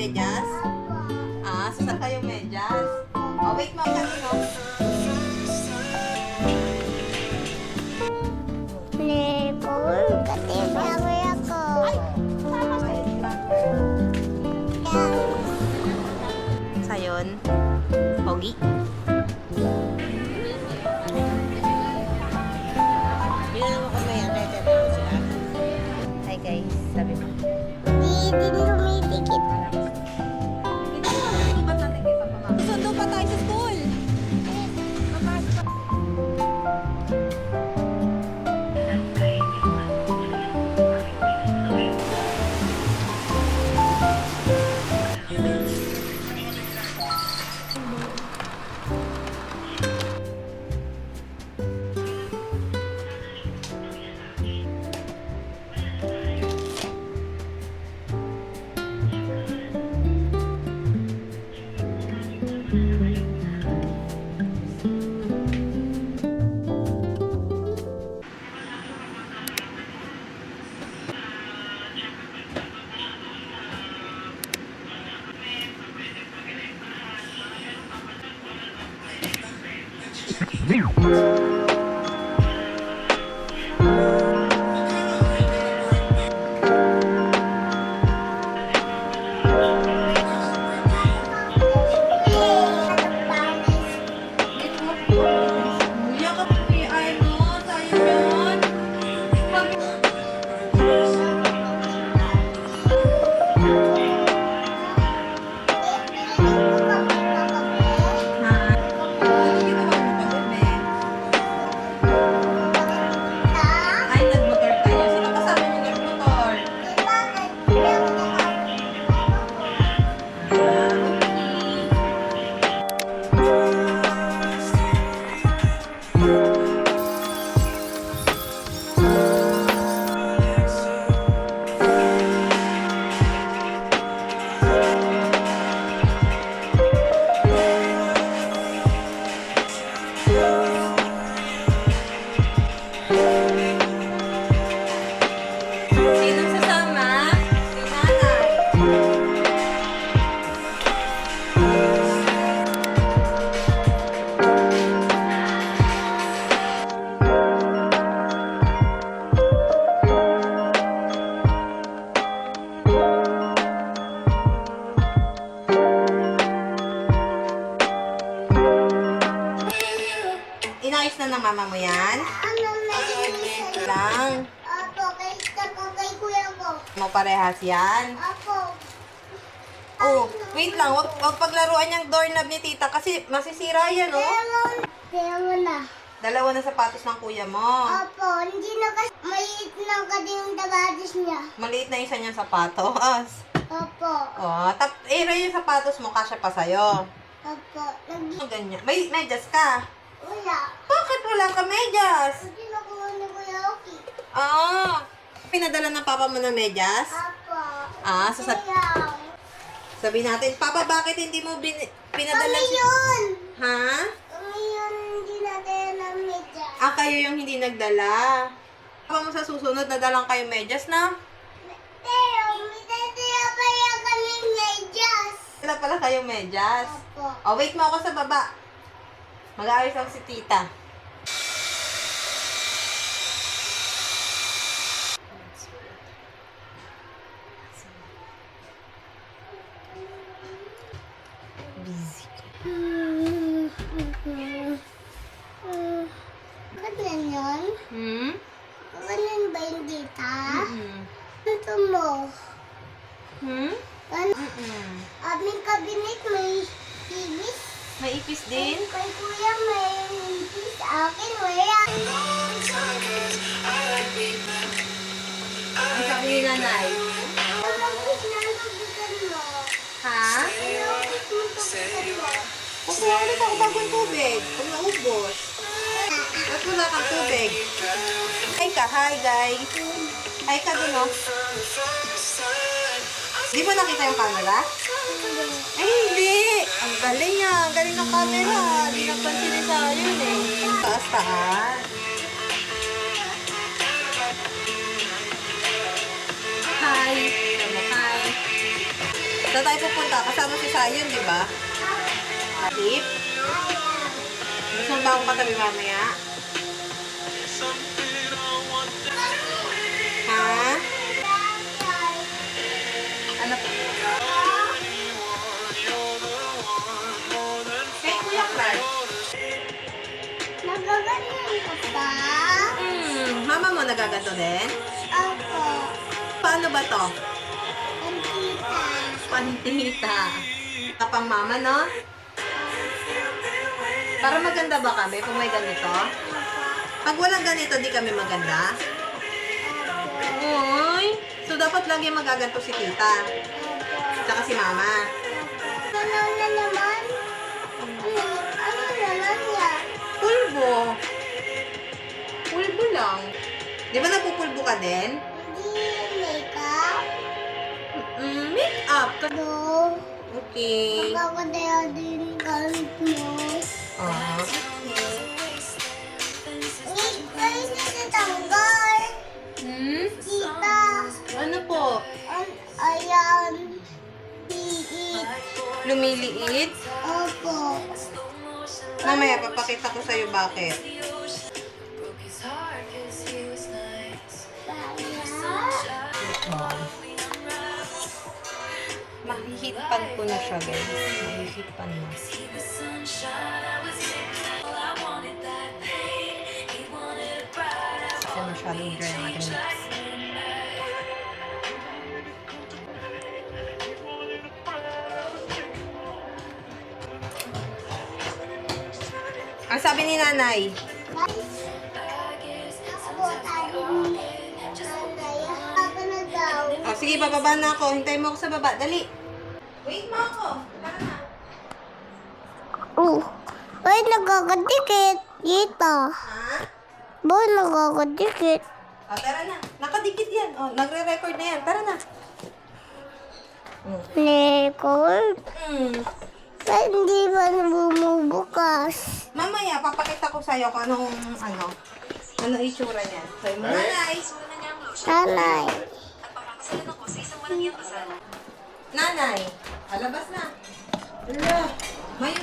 medyas? Ah, sasal kayong medyas? Oh, wait mo kami, no? Nipol, katibawi ako. Sayon. Pogi. Bilang mo kami, atete na sila. Hi guys, sabi mo. Di din tumitikit. Susundo pa tayo sa school. Sinong sasama? Yung nanay. Inayos na ng mama mo yan? Ano medyo Lang. Apo, kay kuya ko. Mo parehas yan. Apo. Oh, wait lang. Wag paglaruan yung doorknob ni tita kasi masisira yan, oh. Kaya mo na. Dalawa na sapatos ng kuya mo. Apo, hindi na kasi maliit na kasi yung tagadis niya. Maliit na isa niyang sapatos. Apo. Oh, yung sapatos mo, kasya pa sa'yo. Apo. Oh, ganyan. May medyas ka. Wala. Bakit wala ka medyas? Hindi na kuha ni Kuya Oki. Ah, pinadala ng papa mo ng medyas? Apo. Ah, Kuya. sabi natin, Papa, bakit hindi mo pinadala? Kami yun. Ha? Kami yun, hindi natin ng medyas. Ah, kayo yung hindi nagdala. Papa mo sa susunod, nadalang kayo medyas na? Pero, may tataya pa yung kami medyas. Wala pala kayo medyas. Apo. Oh, wait mo ako sa baba. Mag-aayos lang si tita. Busy. Ganyan yun? Hmm? Ganyan ba yung dita? Mm-mm. Ito mo. Hmm? Ano? Mm-mm. Aming kabinet may ibis. May ipis din? Kay kuya may ibis. Akin wala. Ang sabi ni nanay. Malapit na tubigan mo. Ha? Malapit mo tubigan mo. Kukuha ulit ako bagong tubig. Kung naubos. Ba't wala kang tubig? Hi ka, hi guys. Hi ka dun, oh. Di mo nakita yung camera? Ay, hindi. Ang galing ah. Ang galing ng camera. Hindi napansin ni Sayon eh. Taas, taas. Hi. Hi. Saan tayo pupunta? Kasama si Sayon, di ba? Tip? Gusto mo ba akong katabi mamaya? Ha? Ano po? Kay Kuya Clark. Nagaganyan ka ba? Mama mo nagaganto din? Opo. Paano ba to? Ang tita. Pantita. Kapang mama, no? Para maganda ba kami kung may ganito? Pag walang ganito, di kami maganda? Uy! So, dapat lagi magaganto si tita. Tsaka si mama. Ano na naman? Ano naman yan? Pulbo. Pulbo lang. Di ba nagpupulbo ka din? Hindi makeup. Make up. No. Okay. Magkakadaya din gamit mo. Ah. Ay, natatanggal. Tita. Ano po? Ayan. Iit. Lumiliit? Opo. Mamaya, papakita ko sa'yo bakit. Mahihitpan ko na siya, guys. Mahihitpan na. Kasi masyadong dry ang ating lips. Ang sabi ni nanay, oh, sige, bababa na ako. Hintayin mo ako sa baba. Dali. Wait mo ako. Tara na. Ay, nagkakadikit. Dito. Ha? Boy, nagkakadikit. Oh, tara na. Nakadikit yan. Oh, nagre-record na yan. Tara na. Record. Ba't hindi ba bumubukas? Mamaya, papakita ko sa'yo kung ano itsura niya. So, yung nanay. Sanay. Nanay. Alabas na. Ala. May...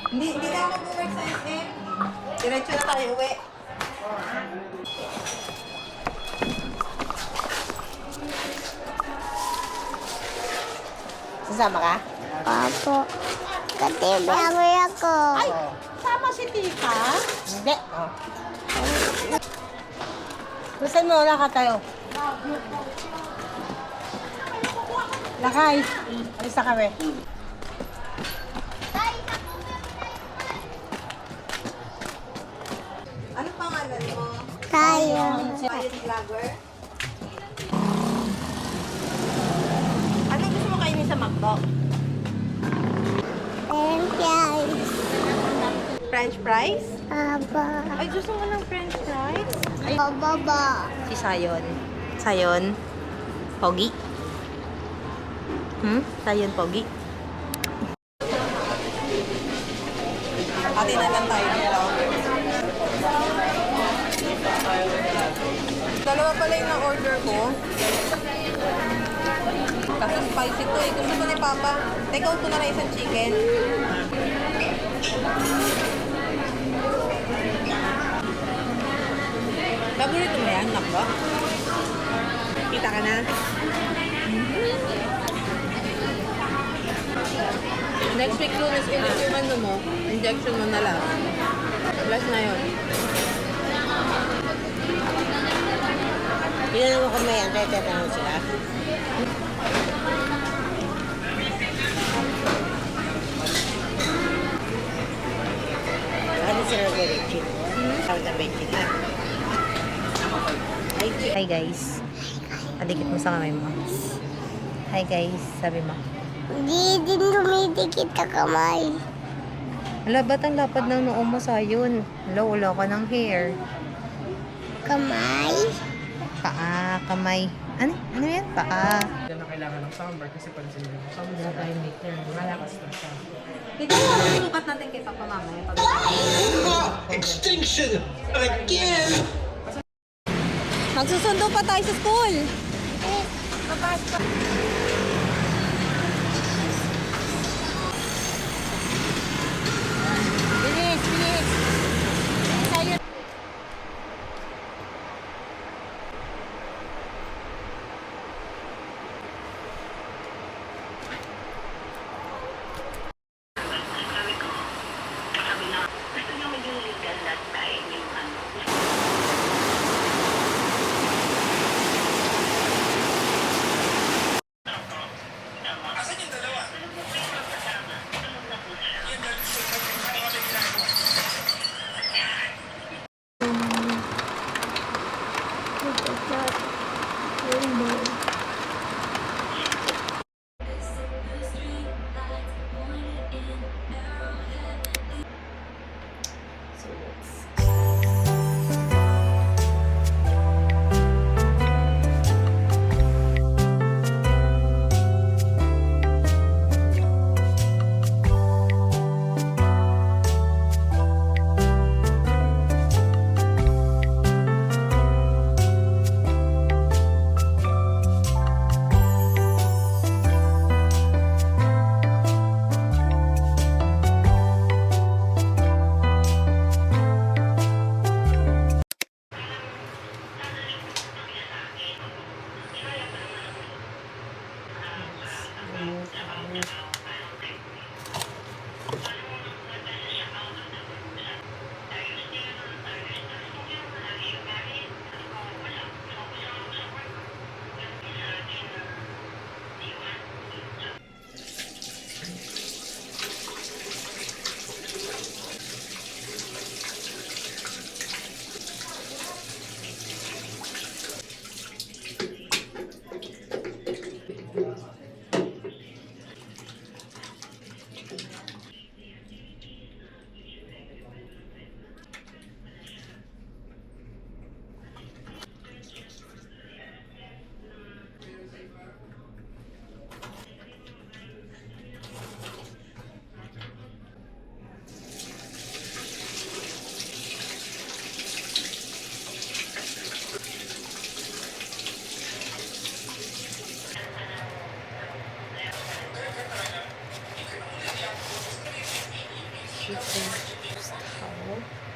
Hindi na ako mag-work sa SM. Diretso na tayo uwi. Sasama ka? Apo. Katibi ako. Ay! Sama si tita? Hindi. Oh. Gusto mo, lakad tayo. Lakay. Alis na kami. Ano pangalan mo? Tayo. Sayon Vlogger? Anong gusto mo kainin sa McDo? French French fries? Aba. Ay, gusto mo ng French fries? Ay, Baba. si Sayon. Sayon? Pogi? Sayon, Pogi? Pati na lang tayo dito. Dalawa pala yung na-order ko. Kasi spicy to eh. Gusto ko ni Papa. Take out ko na lang isang chicken. Paborito mo yan, nakba? Kita ka na? Next week, Lunes, ulit yung ano mo. Injection mo na lang. Last na yun. Ilan naman kung may anti-tetanus sila? Ano sila nag-reaching? Parang na-reaching na. Hi guys. Adikit mo sa kamay mo. Hi guys, sabi mo. Hindi din dumidikit sa kamay. Hala, ba't ang lapad ng noo mo, Sayon? Hala, wala ka ng hair. Kamay? Paa, kamay. Ano? Ano yan? Paa. Hindi na kailangan ng soundbar kasi pansin mo yung soundbar. Time meter. Malakas na siya. Dito mo, sukat natin kay Papa mamaya. Extinction again! Magsusundo pa tayo sa school. Bilis, bilis. Sa'yo. Towel.